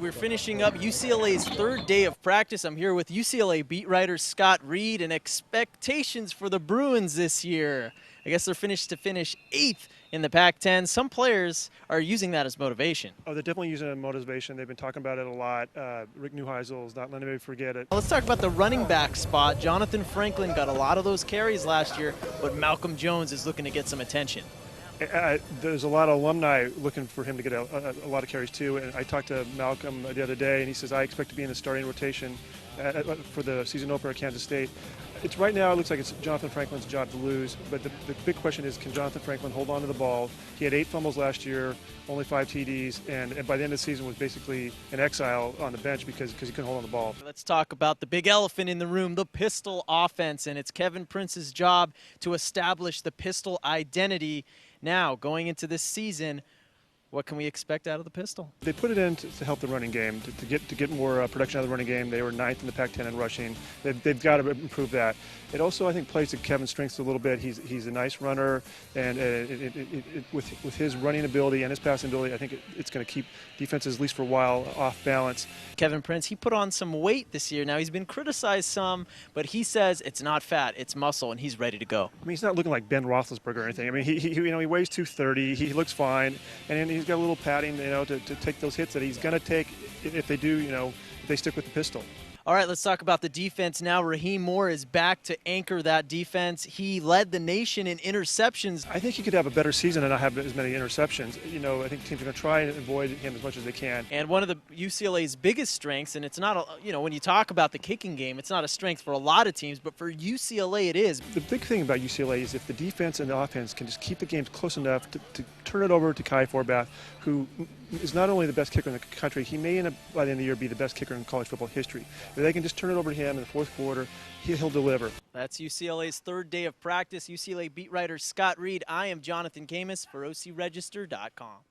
We're finishing up UCLA's third day of practice. I'm here with UCLA beat writer Scott Reed, and expectations for the Bruins this year. I guess they're finished 8th in the Pac-10. Some players are using that as motivation. Oh, they're definitely using it as motivation. They've been talking about it a lot. Rick Neuheisel's not letting anybody forget it. Let's talk about the running back spot. Jonathan Franklin got a lot of those carries last year, but Malcolm Jones is looking to get some attention. There's a lot of alumni looking for him to get a lot of carries too. And I talked to Malcolm the other day, and he says, I expect to be in the starting rotation for the season opener at Kansas State. Right now, it looks like it's Jonathan Franklin's job to lose, but the big question is, can Jonathan Franklin hold on to the ball? He had 8 fumbles last year, only 5 TDs, and by the end of the season was basically in exile on the bench because he couldn't hold on the ball. Let's talk about the big elephant in the room, the pistol offense, and it's Kevin Prince's job to establish the pistol identity. Now, going into this season, what can we expect out of the pistol? They put it in to help the running game, to get more production out of the running game. They were 9th in the Pac-10 in rushing. They've got to improve that. It also, I think, plays to Kevin's strengths a little bit. He's a nice runner, and with his running ability and his passing ability, I think it's going to keep defenses, at least for a while, off balance. Kevin Prince, he put on some weight this year. Now, he's been criticized some, but he says it's not fat, it's muscle, and he's ready to go. I mean, he's not looking like Ben Roethlisberger or anything. I mean, he weighs 230. He looks fine, and he's got a little padding, to take those hits that he's going to take if they do, if they stick with the pistol. All right, let's talk about the defense now. Rahim Moore is back to anchor that defense. He led the nation in interceptions. I think he could have a better season and not have as many interceptions. I think teams are going to try and avoid him as much as they can. And one of the UCLA's biggest strengths, and it's not, when you talk about the kicking game, it's not a strength for a lot of teams, but for UCLA it is. The big thing about UCLA is if the defense and the offense can just keep the games close enough to turn it over to Forbath, who is not only the best kicker in the country, he may end up by the end of the year be the best kicker in college football history. If they can just turn it over to him in the fourth quarter, he'll deliver. That's UCLA's third day of practice. UCLA beat writer Scott Reed. I am Jonathan Khamis for OCRegister.com.